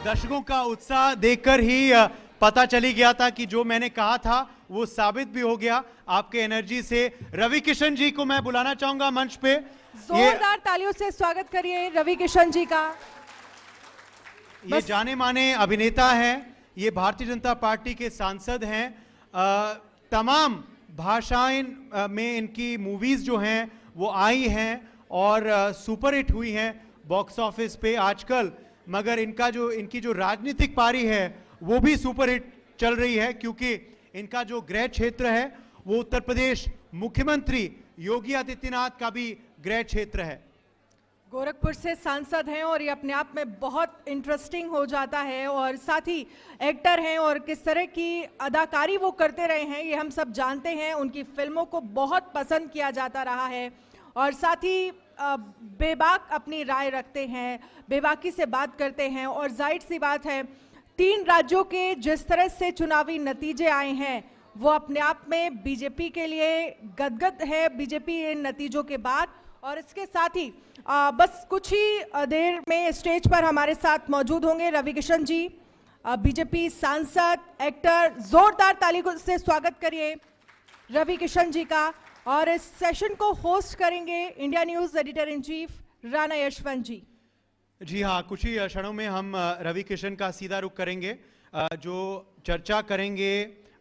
दर्शकों का उत्साह देखकर ही पता चली गया था कि जो मैंने कहा था वो साबित भी हो गया आपके एनर्जी से। रवि किशन जी को मैं बुलाना चाहूंगा मंच पे। जोरदार तालियों से स्वागत करिए रवि किशन जी का। ये जाने माने अभिनेता हैं, ये भारतीय जनता पार्टी के सांसद हैं। तमाम भाषाएं में इनकी मूवीज जो हैं वो आई हैं और सुपर हिट हुई हैं बॉक्स ऑफिस पे आजकल। मगर इनकी जो राजनीतिक पारी है वो भी सुपर हिट चल रही है, क्योंकि इनका जो गृह क्षेत्र है वो उत्तर प्रदेश मुख्यमंत्री योगी आदित्यनाथ का भी गृह क्षेत्र है। गोरखपुर से सांसद हैं और ये अपने आप में बहुत इंटरेस्टिंग हो जाता है, और साथ ही एक्टर हैं और किस तरह की अदाकारी वो करते रहे हैं ये हम सब जानते हैं। उनकी फिल्मों को बहुत पसंद किया जाता रहा है और साथ ही बेबाक अपनी राय रखते हैं, बेबाकी से बात करते हैं। और जाहिर सी बात है 3 राज्यों के जिस तरह से चुनावी नतीजे आए हैं वो अपने आप में बीजेपी के लिए गदगद है, बीजेपी इन नतीजों के बाद। और इसके साथ ही बस कुछ ही देर में स्टेज पर हमारे साथ मौजूद होंगे रवि किशन जी, बीजेपी सांसद, एक्टर। जोरदार तालियों से स्वागत करिए रवि किशन जी का। और इस सेशन को होस्ट करेंगे India News editor in chief Rana Yashwant ji. जी हाँ, कुछ ही क्षणों में हम रवि किशन का सीधा रुख करेंगे, जो चर्चा करेंगे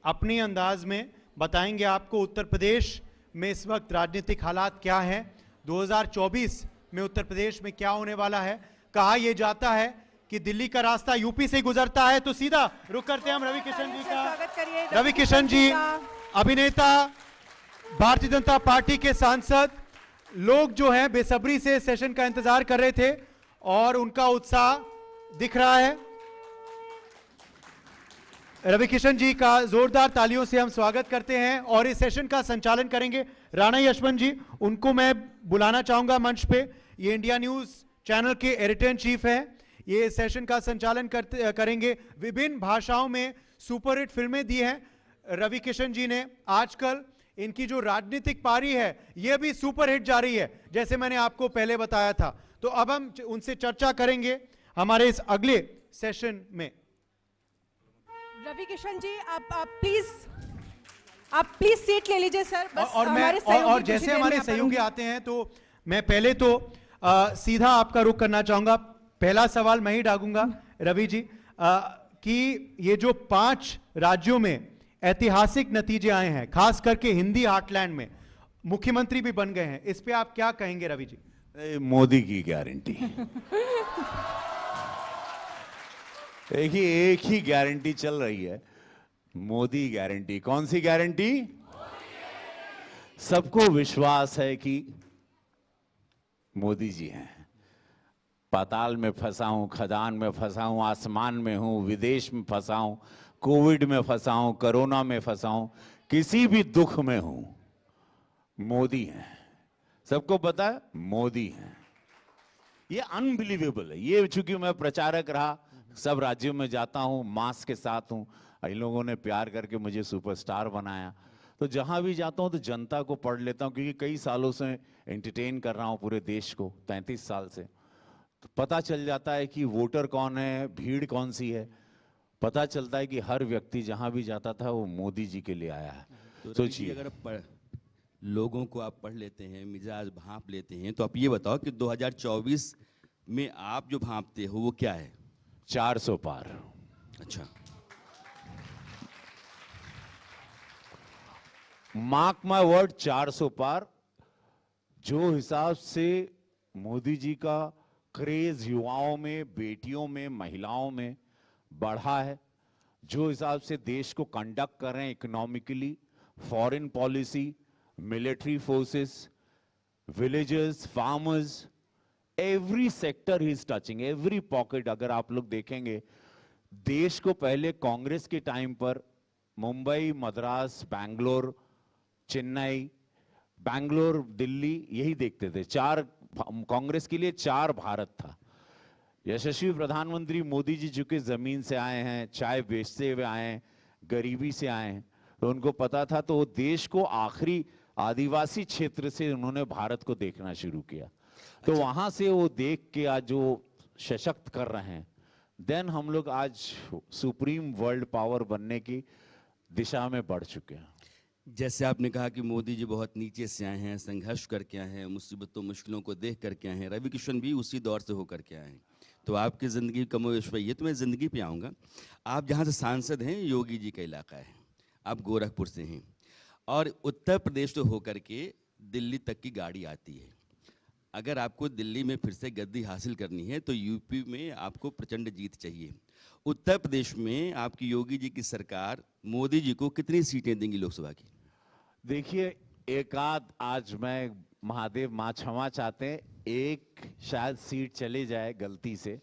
अपने अंदाज में, बताएंगे आपको उत्तर प्रदेश में इस वक्त राजनीतिक हालात क्या हैं, 2024 में उत्तर प्रदेश में क्या होने वाला है। कहा यह जाता है कि दिल्ली का रास्ता यूपी से गुजरता है, तो सीधा रुख करते हैं हम रवि किशन जी का। रवि किशन जी अभिनेता, भारतीय जनता पार्टी के सांसद। लोग जो हैं बेसब्री से सेशन का इंतजार कर रहे थे और उनका उत्साह दिख रहा है। रवि किशन जी का जोरदार तालियों से हम स्वागत करते हैं। और इस सेशन का संचालन करेंगे राणा यशवंत जी, उनको मैं बुलाना चाहूंगा मंच पे। ये इंडिया न्यूज चैनल के एडिटर इन चीफ हैं, ये सेशन का संचालन करेंगे। विभिन्न भाषाओं में सुपरहिट फिल्में दी हैं रवि किशन जी ने। आजकल इनकी जो राजनीतिक पारी है ये भी सुपरहिट जा रही है, जैसे मैंने आपको पहले बताया था। तो अब हम उनसे चर्चा करेंगे हमारे इस अगले सेशन में। रवि किशन जी आप प्लीज सीट ले लीजिए सर। बस और जैसे हमारे सहयोगी आते हैं तो मैं पहले तो सीधा आपका रुख करना चाहूंगा। पहला सवाल मैं ही डालूंगा रवि जी, कि ये जो 5 राज्यों में ऐतिहासिक नतीजे आए हैं, खास करके हिंदी हार्टलैंड में मुख्यमंत्री भी बन गए हैं, इस पे आप क्या कहेंगे रवि जी? मोदी की गारंटी। देखिए, एक ही गारंटी चल रही है, मोदी गारंटी। कौन सी गारंटी? सबको विश्वास है कि मोदी जी हैं। पाताल में फंसा हूं, खदान में फंसा हूं, आसमान में हूं, विदेश में फंसा हूं, कोविड में फंसा हूं, कोरोना में फंसा हूं, किसी भी दुख में हूं, मोदी हैं। सबको पता है मोदी हैं। ये अनबिलीवेबल है। ये चूंकि मैं प्रचारक रहा, सब राज्यों में जाता हूं, मास्क के साथ हूं, इन लोगों ने प्यार करके मुझे सुपरस्टार बनाया, तो जहां भी जाता हूं तो जनता को पढ़ लेता हूं, क्योंकि कई सालों से एंटरटेन कर रहा हूं पूरे देश को, 33 साल से। तो पता चल जाता है कि वोटर कौन है, भीड़ कौन सी है। पता चलता है कि हर व्यक्ति जहां भी जाता था वो मोदी जी के लिए आया है। तो सोचिए, अगर लोगों को आप पढ़ लेते हैं, मिजाज भांप लेते हैं, तो आप ये बताओ कि 2024 में आप जो भांपते हो वो क्या है? 400 पार। अच्छा, मार्क माय वर्ड, 400 पार। जो हिसाब से मोदी जी का क्रेज युवाओं में, बेटियों में, महिलाओं में बढ़ा है, जो हिसाब से देश को कंडक्ट कर रहे हैं economically, foreign policy, military forces, villagers, farmers, every sector he is touching, every pocket. अगर आप लोग देखेंगे, देश को पहले कांग्रेस के टाइम पर मुंबई, मद्रास, बैंगलोर, चेन्नई, बैंगलोर, दिल्ली, यही देखते थे। कांग्रेस के लिए 4 भारत था। यशस्वी प्रधानमंत्री मोदी जी चूंकि जमीन से आए हैं, चाय बेचते हुए आए हैं, गरीबी से आए हैं, तो उनको पता था, तो वो देश को आखिरी आदिवासी क्षेत्र से उन्होंने भारत को देखना शुरू किया। तो वहां से वो देख के आज जो सशक्त कर रहे हैं देन हम लोग आज सुप्रीम वर्ल्ड पावर बनने की दिशा में बढ़ चुके हैं। जैसे आपने कहा कि मोदी जी बहुत नीचे से आए हैं, संघर्ष करके आए हैं, मुसीबतों मुश्किलों को देख करके आए हैं, रवि किशन भी उसी दौर से होकर के आए हैं। तो आपकी ज़िंदगी कमोवेश वही है। तो मैं ज़िंदगी पे आऊँगा। आप जहाँ से सांसद हैं, योगी जी का इलाका है, आप गोरखपुर से हैं, और उत्तर प्रदेश तो होकर के दिल्ली तक की गाड़ी आती है। अगर आपको दिल्ली में फिर से गद्दी हासिल करनी है तो यूपी में आपको प्रचंड जीत चाहिए। उत्तर प्रदेश में आपकी योगी जी की सरकार मोदी जी को कितनी सीटें देंगी लोकसभा की? देखिए, एक आध आज मैं महादेव माँ क्षमा चाहते हैं, एक शायद सीट चले जाए गलती से।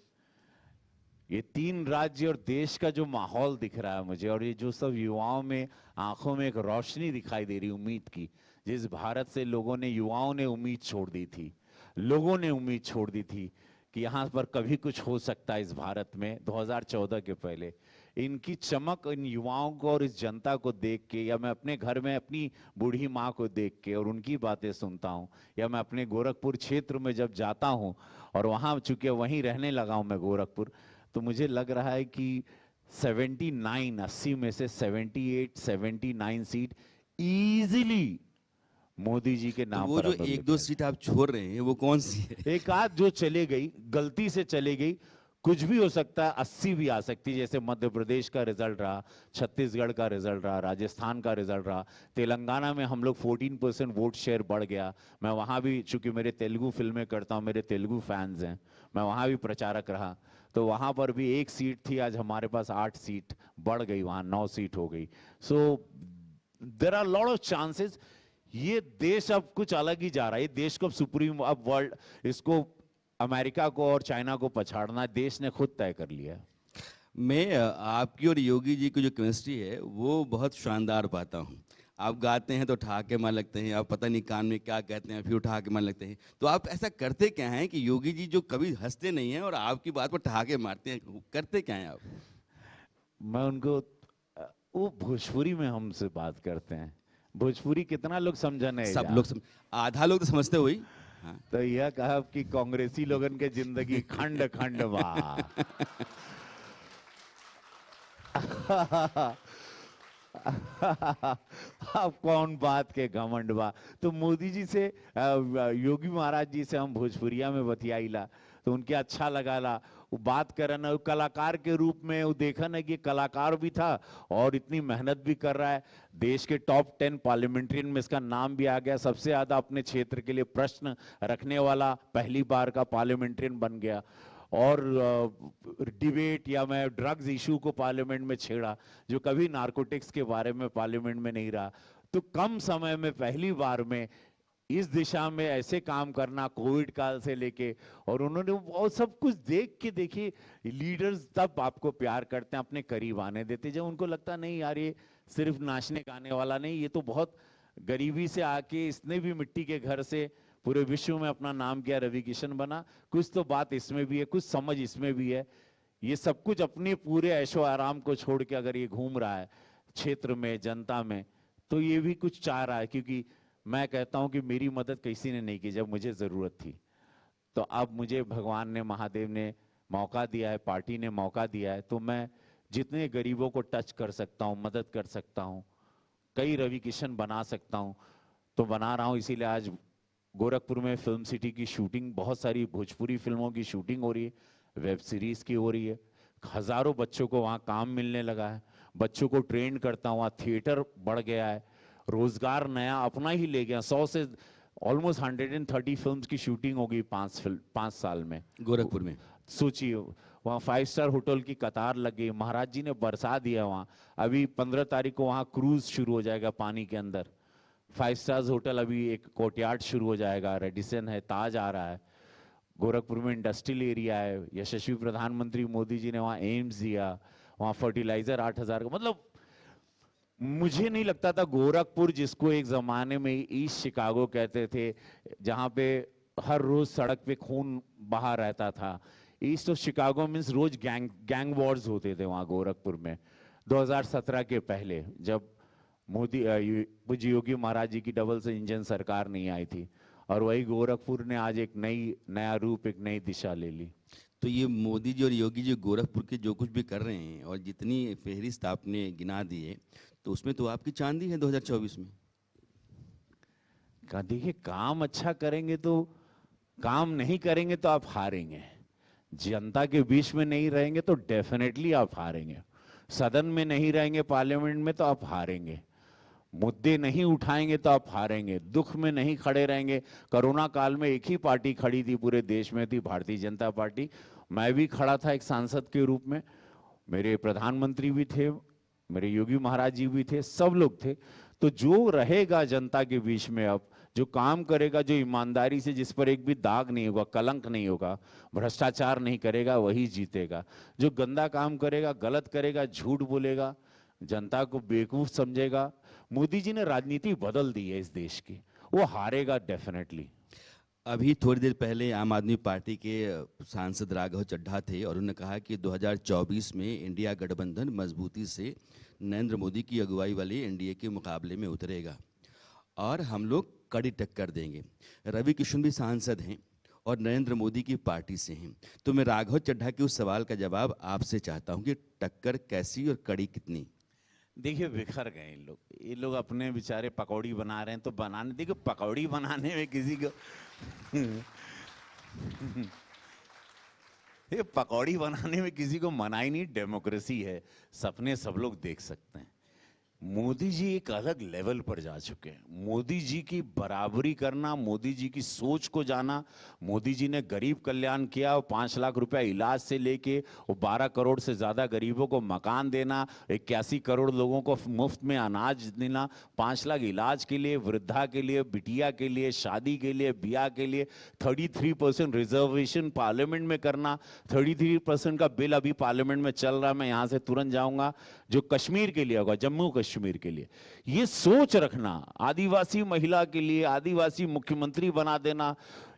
ये 3 राज्य और देश का जो माहौल दिख रहा है मुझे, और ये जो सब युवाओं में आंखों में एक रोशनी दिखाई दे रही उम्मीद की, जिस भारत से लोगों ने, युवाओं ने उम्मीद छोड़ दी थी, लोगों ने उम्मीद छोड़ दी थी कि यहाँ पर कभी कुछ हो सकता है इस भारत में 2014 के पहले, इनकी चमक इन युवाओं को और इस जनता को देख के, या मैं अपने घर में अपनी बूढ़ी माँ को देख के और उनकी बातें सुनता हूँ, या मैं अपने गोरखपुर क्षेत्र में जब जाता हूँ, और वहाँ चूंकि वहीं रहने लगा हूँ मैं गोरखपुर, तो मुझे लग रहा है कि 80 में से 79 सीट इजीली मोदी जी के तो नाम वो पर जो हम लोग एक दो लेते हैं। सीट आप छोड़ रहे हैं वो कौन सी है? एक आध जो चले गई, गलती से चले गई, कुछ भी हो सकता है, 80 भी आ सकती है, जैसे मध्य प्रदेश का रिजल्ट रहा, छत्तीसगढ़ का रिजल्ट रहा, राजस्थान का रिजल्ट रहा, तेलंगाना में हम लोग 14% वोट शेयर बढ़ गया। मैं वहाँ भी, चूंकि मेरे तेलुगु फिल्में करता हूँ, मेरे तेलुगु फैंस हैं, मैं वहाँ भी प्रचारक रहा, तो वहाँ पर भी 1 सीट थी, आज हमारे पास 8 सीट बढ़ गई, वहाँ 9 सीट हो गई। So there are lot of chances. ये देश अब कुछ अलग ही जा रहा है। ये देश को अब सुप्रीम, अब वर्ल्ड, इसको अमेरिका को और चाइना को पछाड़ना देश ने खुद तय कर लिया है। मैं आपकी और योगी जी की जो केमिस्ट्री है वो बहुत शानदार पाता हूँ। आप गाते हैं तो ठहाके मार लगते हैं, आप पता नहीं कान में क्या कहते हैं फिर ठहाके मार लगते हैं। तो आप ऐसा करते क्या हैं कि योगी जी जो कभी हंसते नहीं हैं और आपकी बात पर ठहाके मारते हैं, करते क्या हैं आप? मैं उनको, वो भोजपुरी में हमसे बात करते हैं। भोजपुरी कितना लोग समझने सब लोग आधा लोग तो समझते हुई। हाँ। तो यह कहा कि कांग्रेसी लोगन के जिंदगी खंड खंड बा। अब कौन बात के घमंड बा। तो मोदी जी से, योगी महाराज जी से हम भोजपुरिया में बतियाईला तो उनके अच्छा लगा ला, वो बात करना, वो कलाकार के रूप में वो देखा ना कि कलाकार भी था और इतनी मेहनत भी कर रहा है। देश के टॉप 10 पार्लियामेंट्रियन में इसका नाम भी आ गया, सबसे ज्यादा अपने क्षेत्र के लिए प्रश्न रखने वाला पहली बार का पार्लियामेंट्रियन बन गया। और डिबेट, या मैं ड्रग्स इशू को पार्लियामेंट में छेड़ा, जो कभी नारकोटिक्स के बारे में पार्लियामेंट में नहीं रहा। तो कम समय में पहली बार में इस दिशा में ऐसे काम करना, कोविड काल से लेके, और उन्होंने वो सब कुछ देख के, देखिए लीडर्स तब आपको प्यार करते हैं, अपने करीब आने देते, जब उनको लगता नहीं यार ये सिर्फ नाचने गाने वाला नहीं, ये तो बहुत गरीबी से आके, इसने भी मिट्टी के घर से पूरे विश्व में अपना नाम किया, रवि किशन बना, कुछ तो बात इसमें भी है, कुछ समझ इसमें भी है। ये सब कुछ अपने पूरे ऐशो आराम को छोड़ के अगर ये घूम रहा है क्षेत्र में, जनता में, तो ये भी कुछ चाह रहा है। क्योंकि मैं कहता हूं कि मेरी मदद किसी ने नहीं की जब मुझे जरूरत थी, तो अब मुझे भगवान ने, महादेव ने मौका दिया है, पार्टी ने मौका दिया है, तो मैं जितने गरीबों को टच कर सकता हूं, मदद कर सकता हूं, कई रवि किशन बना सकता हूं, तो बना रहा हूं। इसीलिए आज गोरखपुर में फिल्म सिटी की शूटिंग, बहुत सारी भोजपुरी फिल्मों की शूटिंग हो रही है, वेब सीरीज की हो रही है, हजारों बच्चों को वहाँ काम मिलने लगा है, बच्चों को ट्रेन करता हूँ, वहाँ थिएटर बढ़ गया है, रोजगार नया अपना ही ले गया। 100 से ऑलमोस्ट 130 फिल्म्स की शूटिंग होगी 5 साल में गोरखपुर में। सोचिए, वहाँ 5 स्टार होटल की कतार लग गई, महाराज जी ने बरसा दिया वहाँ। अभी 15 तारीख को वहाँ क्रूज शुरू हो जाएगा पानी के अंदर, 5 स्टार्स होटल, अभी एक कोर्टयार्ड शुरू हो जाएगा, रेडिसन है, ताज आ रहा है। गोरखपुर में इंडस्ट्रियल एरिया है, यशस्वी प्रधानमंत्री मोदी जी ने वहाँ एम्स दिया, वहाँ फर्टिलाइजर 8,000 का। मतलब मुझे नहीं लगता था गोरखपुर, जिसको एक जमाने में ईस्ट शिकागो कहते थे, जहाँ पे हर रोज सड़क पे खून बहा रहता था, ईस्ट ऑफ शिकागो मीन्स रोज गैंग वॉर्स होते थे वहाँ गोरखपुर में। 2017 के पहले जब मोदी, पूज्य योगी महाराज जी की डबल से इंजन सरकार नहीं आई थी, और वही गोरखपुर ने आज एक नया रूप, एक नई दिशा ले ली। तो ये मोदी जी और योगी जी गोरखपुर के जो कुछ भी कर रहे हैं और जितनी फहरिस्त आपने गिना दी है, तो उसमें तो आपकी चांदी है 2024 में। देखिए, काम अच्छा करेंगे तो, काम नहीं करेंगे तो आप हारेंगे। जनता के बीच में नहीं रहेंगे तो डेफिनेटली आप हारेंगे। सदन में नहीं रहेंगे, पार्लियामेंट में, तो आप हारेंगे। मुद्दे नहीं उठाएंगे तो आप हारेंगे। दुख में नहीं खड़े रहेंगे। कोरोना काल में एक ही पार्टी खड़ी थी पूरे देश में, थी भारतीय जनता पार्टी। मैं भी खड़ा था एक सांसद के रूप में, मेरे प्रधानमंत्री भी थे, मेरे योगी महाराज जी भी थे, सब लोग थे। तो जो रहेगा जनता के बीच में, अब जो काम करेगा, जो ईमानदारी से, जिस पर एक भी दाग नहीं होगा, कलंक नहीं होगा, भ्रष्टाचार नहीं करेगा, वही जीतेगा। जो गंदा काम करेगा, गलत करेगा, झूठ बोलेगा, जनता को बेवकूफ समझेगा, मोदी जी ने राजनीति बदल दी है इस देश की, वो हारेगा डेफिनेटली। अभी थोड़ी देर पहले आम आदमी पार्टी के सांसद राघव चड्ढा थे और उन्होंने कहा कि 2024 में इंडिया गठबंधन मजबूती से नरेंद्र मोदी की अगुवाई वाली एनडीए के मुकाबले में उतरेगा और हम लोग कड़ी टक्कर देंगे। रवि किशन भी सांसद हैं और नरेंद्र मोदी की पार्टी से हैं। तो मैं राघव चड्ढा के उस सवाल का जवाब आपसे चाहता हूं कि टक्कर कैसी और कड़ी कितनी। देखिए, बिखर गए ये लोग अपने बेचारे पकौड़ी बना रहे हैं, तो बनाने, देखिए पकौड़ी बनाने में किसी को ये पकौड़ी बनाने में किसी को मनाही नहीं, डेमोक्रेसी है, सपने सब लोग देख सकते हैं। मोदी जी एक अलग लेवल पर जा चुके हैं। मोदी जी की बराबरी करना, मोदी जी की सोच को जाना। मोदी जी ने गरीब कल्याण किया, 5 लाख रुपया इलाज से लेके, वो 12 करोड़ से ज़्यादा गरीबों को मकान देना, 81 करोड़ लोगों को मुफ्त में अनाज देना, 5 लाख इलाज के लिए, वृद्धा के लिए, बिटिया के लिए, शादी के लिए, ब्याह के लिए, 33% रिजर्वेशन पार्लियामेंट में करना, 33% का बिल अभी पार्लियामेंट में चल रहा है, मैं यहाँ से तुरंत जाऊँगा, जो कश्मीर के लिए होगा, जम्मू कश्मीर के लिए। ये सोच रखना, आदिवासी महिला के लिए आदिवासी मुख्यमंत्री बना देना,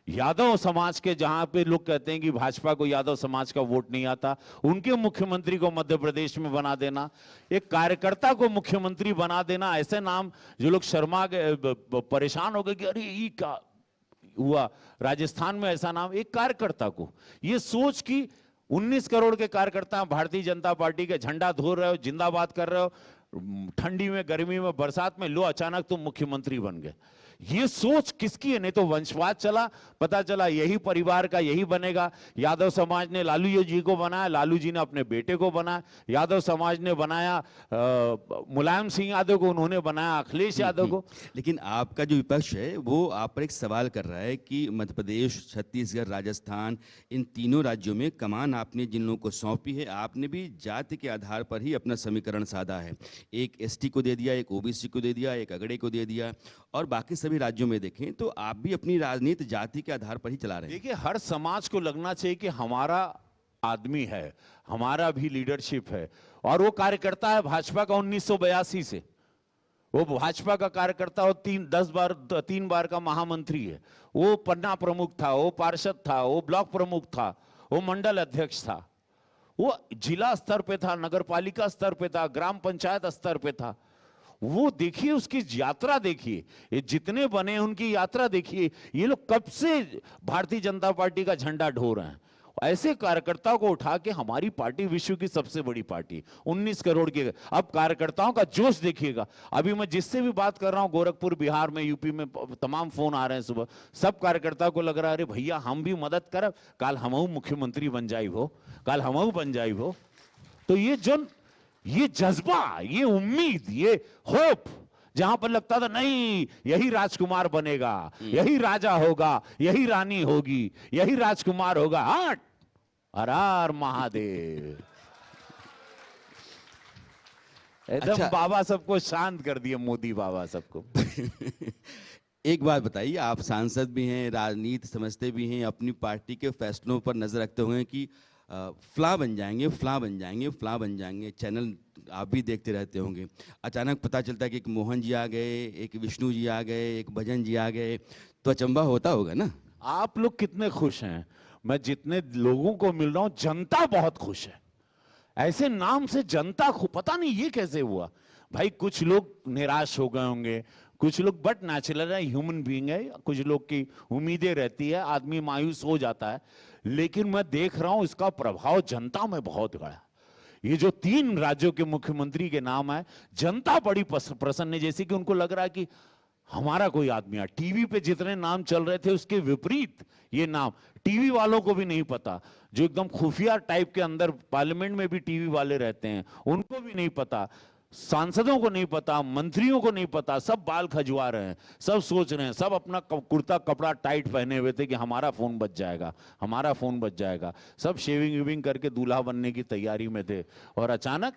यादव समाज के, जहां पे लोग कहते हैं कि भाजपा को यादव समाज का वोट नहीं आता, उनके मुख्यमंत्री को मध्य प्रदेश में बना देना, एक कार्यकर्ता को मुख्यमंत्री बना देना। ऐसे नाम जो लोग शर्मा के परेशान हो गए कि अरे ये क्या हुआ, राजस्थान में ऐसा नाम, एक कार्यकर्ता को, ये सोच की 19 करोड़ के कार्यकर्ता भारतीय जनता पार्टी के झंडा धो रहे हो, जिंदाबाद कर रहे हो, ठंडी में, गर्मी में, बरसात में, लो अचानक तुम मुख्यमंत्री बन गए। ये सोच किसकी है? नहीं तो वंशवाद चला, पता चला यही परिवार का यही बनेगा। यादव समाज ने लालू जी को बनाया, लालू जी ने अपने बेटे को बनाया, यादव समाज ने बनाया मुलायम सिंह यादव को, उन्होंने बनाया अखिलेश यादव को। लेकिन आपका जो विपक्ष है वो आप पर एक सवाल कर रहा है कि मध्य प्रदेश, छत्तीसगढ़, राजस्थान, इन तीनों राज्यों में कमान आपने जिन लोगों को सौंपी है, आपने भी जाति के आधार पर ही अपना समीकरण साधा है। एक एसटी को दे दिया, एक ओबीसी को दे दिया, एक अगड़े को दे दिया, और बाकी सभी राज्यों में देखें तो आप भी अपनी राजनीति जाति के आधार पर ही चला रहे हैं। देखिए, हर समाज को लगना चाहिए कि हमारा आदमी है, हमारा भी लीडरशिप है, और वो कार्यकर्ता है भाजपा का 1982 से, वो भाजपा का कार्यकर्ता, वो 3 बार का महामंत्री है, वो पन्ना प्रमुख था, वो पार्षद था, वो ब्लॉक प्रमुख था, वो मंडल अध्यक्ष था, वो जिला स्तर पे था, नगर पालिका स्तर पे था, ग्राम पंचायत स्तर पे था। वो देखिए, उसकी यात्रा देखिए, ये जितने बने उनकी यात्रा देखिए। ये लोग कब से भारतीय जनता पार्टी का झंडा ढो रहे हैं। ऐसे कार्यकर्ताओं को उठा के, हमारी पार्टी विश्व की सबसे बड़ी पार्टी, 19 करोड़ के, अब कार्यकर्ताओं का जोश देखिएगा। अभी मैं जिससे भी बात कर रहा हूं, गोरखपुर, बिहार में, यूपी में, तमाम फोन आ रहे हैं सुबह, सब कार्यकर्ताओं को लग रहा है अरे भैया हम भी मदद करब, कल हमहू मुख्यमंत्री बन जाई हो, कल हमहू बन जाई हो। तो ये जज्बा, ये उम्मीद, ये होप, जहां पर लगता था नहीं यही राजकुमार बनेगा, यही राजा होगा, यही रानी होगी, यही राजकुमार होगा, हट, हर हर महादेव। एकदम अच्छा, बाबा सबको शांत कर दिए, मोदी बाबा सबको। एक बात बताइए, आप सांसद भी हैं, राजनीति समझते भी हैं, अपनी पार्टी के फैसलों पर नजर रखते हुए कि फ्ला बन जाएंगे, फ्ला बन जाएंगे, फ्ला बन जाएंगे, चैनल आप भी देखते रहते होंगे। अचानक पता चलता है कि एक मोहन जी आ गए, एक विष्णु जी आ गए, एक भजन जी आ गए, तो अचंबा होता होगा ना। आप लोग कितने खुश हैं? मैं जितने लोगों को मिल रहा हूं, जनता बहुत खुश है। ऐसे नाम से जनता पता नहीं ये कैसे हुआ भाई। कुछ लोग निराश हो गए होंगे, कुछ लोग, बट नेचुरल है, ह्यूमन बीइंग है, कुछ लोग की उम्मीदें रहती है, आदमी मायूस हो जाता है, लेकिन मैं देख रहा हूं इसका प्रभाव जनता में बहुत गड़ा। ये जो 3 राज्यों के मुख्यमंत्री के नाम है, जनता बड़ी प्रसन्न है, जैसे कि उनको लग रहा है कि हमारा कोई आदमी है। टीवी पे जितने नाम चल रहे थे उसके विपरीत ये नाम टीवी वालों को भी नहीं पता, जो एकदम खुफिया टाइप के अंदर पार्लियामेंट में भी टीवी वाले रहते हैं उनको भी नहीं पता, सांसदों को नहीं पता, मंत्रियों को नहीं पता, सब बाल खजवा रहे हैं, सब सोच रहे हैं, सब अपना कुर्ता कपड़ा टाइट पहने हुए थे कि हमारा फोन बच जाएगा, हमारा फोन बच जाएगा, सब शेविंग वेविंग करके दूल्हा बनने की तैयारी में थे। और अचानक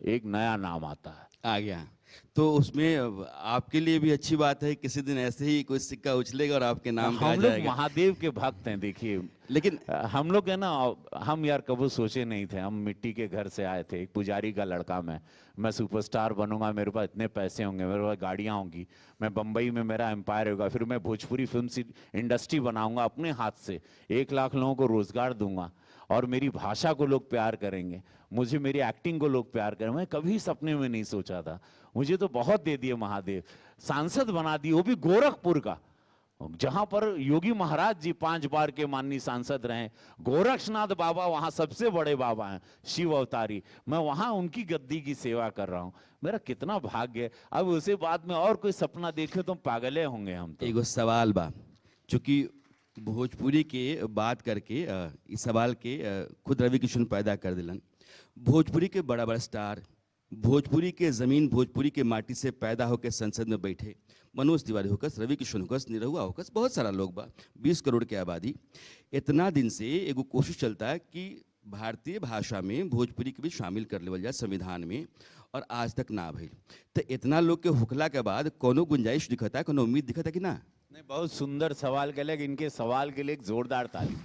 एक नया नाम आता है, आ गया। तो उसमें आपके लिए भी अच्छी बात है, किसी दिन ऐसे ही कोई सिक्का उछलेगा और आपके नाम कहा हम लोग जाएगा। महादेव के भक्त हैं। देखिए, लेकिन हम लोग है ना, हम यार कभी सोचे नहीं थे, हम मिट्टी के घर से आए थे, एक पुजारी का लड़का मैं सुपरस्टार बनूंगा, मेरे पास इतने पैसे होंगे, मेरे पास गाड़ियां होंगी, मैं बंबई में मेरा एम्पायर होगा, फिर मैं भोजपुरी फिल्म इंडस्ट्री बनाऊंगा अपने हाथ से, 1 लाख लोगों को रोजगार दूंगा और मेरी भाषा को लोग प्यार करेंगे, मुझे मेरी एक्टिंग को लोग प्यार करेंगे। मैं कभी सपने में नहीं सोचा था। मुझे तो बहुत दे दिए महादेव, सांसद बना दिए, वो भी गोरखपुर का, जहां पर योगी महाराज जी 5 बार के माननीय सांसद रहे। गोरक्षनाथ बाबा वहां सबसे बड़े बाबा हैं, शिव अवतारी, मैं वहां उनकी गद्दी की सेवा कर रहा हूं। मेरा कितना भाग्य है। अब उसे बाद में और कोई सपना देखे तो पागले होंगे हम तो। एगो सवाल बा, चूंकि भोजपुरी के बात करके इस सवाल के खुद रवि किशन पैदा कर दिलन। भोजपुरी के बड़ा बड़ा स्टार, भोजपुरी के जमीन, भोजपुरी के माटी से पैदा होकर संसद में बैठे, मनोज तिवारी होकस, रवि किशन होकस, निरहुआ होकस, बहुत सारा लोग बा, 20 करोड़ के आबादी। इतना दिन से एगो कोशिश चलता है कि भारतीय भाषा में भोजपुरी के भी शामिल कर लेवल जाए संविधान में, और आज तक ना भइल। तो इतना लोग के हुकला के बाद कोनो गुंजाइश दिखता है, कोनो उम्मीद दिखता कि ना? नहीं, बहुत सुंदर सवाल के लिए, इनके सवाल के लिए एक जोरदार ताली।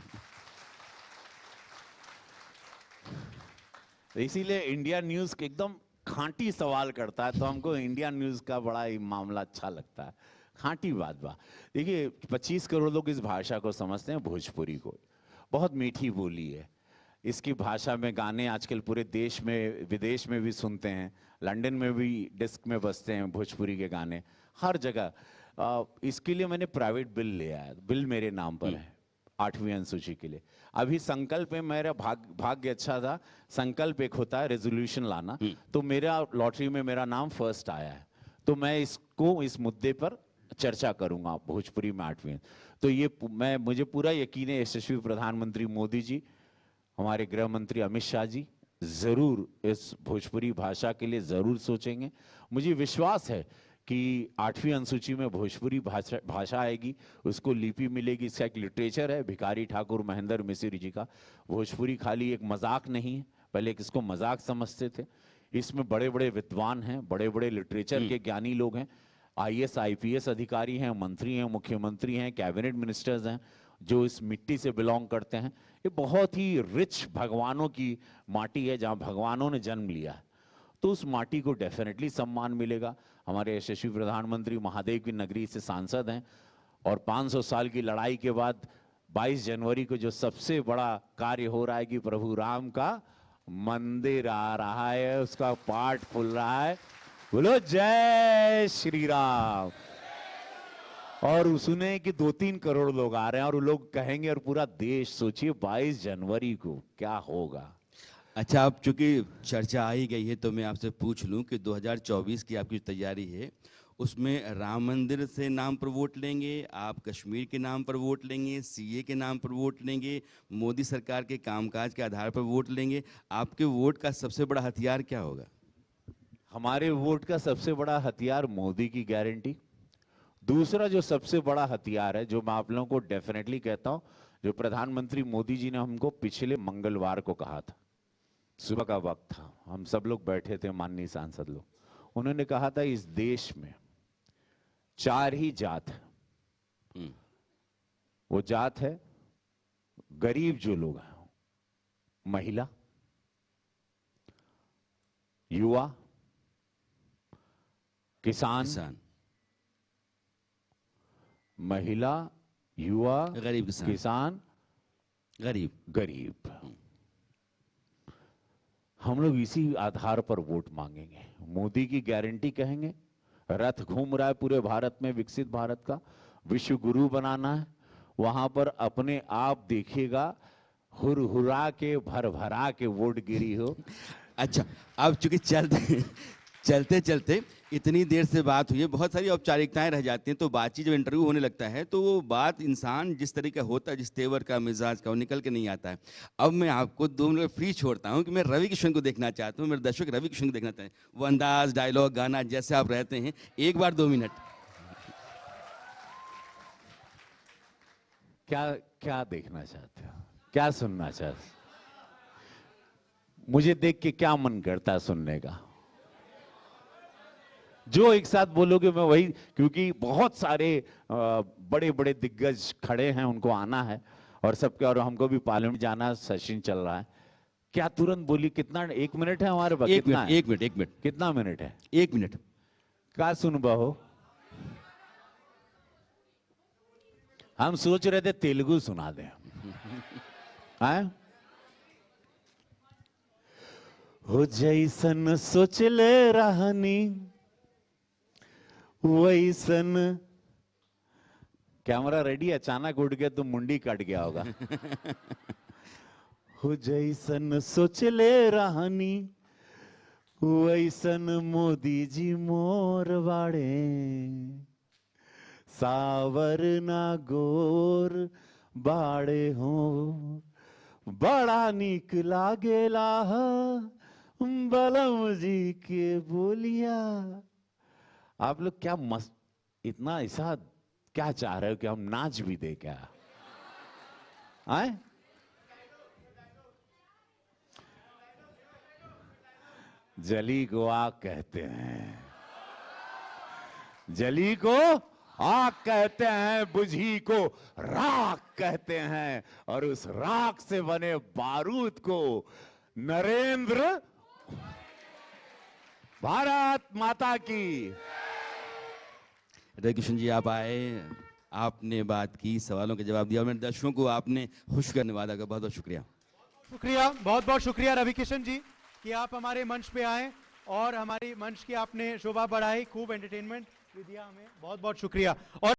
इसीलिए इंडिया न्यूज के एकदम खांटी सवाल करता है, तो हमको इंडिया न्यूज का बड़ा ही मामला अच्छा लगता है। खांटी बात बा। देखिए, 25 करोड़ लोग इस भाषा को समझते हैं, भोजपुरी को। बहुत मीठी बोली है, इसकी भाषा में गाने आजकल पूरे देश में विदेश में भी सुनते हैं, लंदन में भी डिस्क में बजते हैं भोजपुरी के गाने, हर जगह। इसके लिए मैंने प्राइवेट बिल ले आया, बिल मेरे नाम पर है 8वीं अनुसूची के लिए। अभी संकल्प में मेरा भाग्य अच्छा था, संकल्प एक होता है रेजोल्यूशन लाना, तो मेरा लॉटरी में मेरा नाम फर्स्ट आया है, तो मैं इस मुद्दे पर चर्चा करूंगा भोजपुरी में 8वीं। तो ये मुझे पूरा यकीन है यशस्वी प्रधानमंत्री मोदी जी, हमारे गृह मंत्री अमित शाह जी जरूर इस भोजपुरी भाषा के लिए जरूर सोचेंगे। मुझे विश्वास है कि 8वीं अनुसूची में भोजपुरी भाषा आएगी, उसको लिपि मिलेगी, इसका एक लिटरेचर है भिखारी ठाकुर महेंद्र मिश्र जी का। भोजपुरी खाली एक मजाक नहीं है, पहले इसको मजाक समझते थे, इसमें बड़े बड़े विद्वान हैं, बड़े बड़े लिटरेचर के ज्ञानी लोग हैं, IAS IPS अधिकारी हैं, मंत्री हैं, मुख्यमंत्री हैं, कैबिनेट मिनिस्टर्स हैं, जो इस मिट्टी से बिलोंग करते हैं। ये बहुत ही रिच भगवानों की माटी है, जहाँ भगवानों ने जन्म लिया है, तो उस माटी को डेफिनेटली सम्मान मिलेगा। हमारे यशस्वी प्रधानमंत्री महादेव की नगरी से सांसद हैं, और 500 साल की लड़ाई के बाद 22 जनवरी को जो सबसे बड़ा कार्य हो रहा है कि प्रभु राम का मंदिर आ रहा है, उसका पाठ खुल रहा है। बोलो जय श्री राम। और सुने कि 2-3 करोड़ लोग आ रहे हैं, और वो लोग कहेंगे, और पूरा देश, सोचिए 22 जनवरी को क्या होगा। अच्छा, अब चूंकि चर्चा आई गई है तो मैं आपसे पूछ लूं कि 2024 की आपकी तैयारी है, उसमें राम मंदिर से नाम पर वोट लेंगे, आप कश्मीर के नाम पर वोट लेंगे, CA के नाम पर वोट लेंगे, मोदी सरकार के कामकाज के आधार पर वोट लेंगे? आपके वोट का सबसे बड़ा हथियार क्या होगा? हमारे वोट का सबसे बड़ा हथियार मोदी की गारंटी। दूसरा जो सबसे बड़ा हथियार है, जो मैं आप लोगों को डेफिनेटली कहता हूं, जो प्रधानमंत्री मोदी जी ने हमको पिछले मंगलवार को कहा था, सुबह का वक्त था, हम सब लोग बैठे थे, माननीय सांसद लोग, उन्होंने कहा था इस देश में 4 ही जात है। वो जात है गरीब जो लोग हैं, महिला, युवा, किसान, महिला, युवा, गरीब, किसान, गरीब। हम लोग इसी आधार पर वोट मांगेंगे। मोदी की गारंटी कहेंगे, रथ घूम रहा है पूरे भारत में, विकसित भारत का, विश्व गुरु बनाना है, वहां पर अपने आप देखिएगा हुरहुरा के भर भरा के वोट गिरी हो। अच्छा, अब चूंकि चलते चलते इतनी देर से बात हुई है, बहुत सारी औपचारिकताएं रह जाती हैं, तो बातचीत जब इंटरव्यू होने लगता है तो वो बात इंसान जिस तरह का होता है, जिस तेवर का, मिजाज का, वो निकल के नहीं आता है। अब मैं आपको 2 मिनट फ्री छोड़ता हूं कि मैं रवि किशन को देखना चाहता हूं, मेरे दर्शक रवि किशन को देखना चाहते हैं, वो अंदाज, डायलॉग, गाना जैसे आप रहते हैं, एक बार 2 मिनट। क्या देखना चाहते हो, क्या सुनना चाहते हो? मुझे देख के क्या मन करता है सुनने का? जो एक साथ बोलोगे मैं वही, क्योंकि बहुत सारे बड़े बड़े दिग्गज खड़े हैं, उनको आना है और सबके, और हमको भी पार्लियामेंट जाना, सेशन चल रहा है। क्या तुरंत बोली? कितना 1 मिनट है हमारे पास? एक मिनट कितना मिनट है? 1 मिनट। क्या सुन बहो? हम सोच रहे थे तेलुगु सुना दें। हैं? हो जैसन सोचले रहनी वैसन। Camera ready? अचानक उठ गया तो मुंडी कट गया होगा। हो जैसन सोचले रहनी वैसन मोदी जी मोर बाड़े, सावर ना गोर बाड़े हो, बड़ा नीक लागेला बलम जी के बोलिया। आप लोग क्या मस्त, इतना ऐसा क्या चाह रहे हो कि हम नाच भी दे क्या? आए? जली को आग कहते हैं, जली को आग कहते हैं, बुझी को राख कहते हैं, और उस राख से बने बारूद को नरेंद्र। भारत माता की। रवि किशन जी, आप आए, आपने बात की, सवालों के जवाब दिया, और मेरे दर्शकों को आपने खुश करने वाला का बहुत बहुत शुक्रिया। शुक्रिया, बहुत बहुत शुक्रिया रवि किशन जी कि आप हमारे मंच पे आए और हमारी मंच की आपने शोभा बढ़ाई, खूब एंटरटेनमेंट भी दिया हमें, बहुत बहुत शुक्रिया। और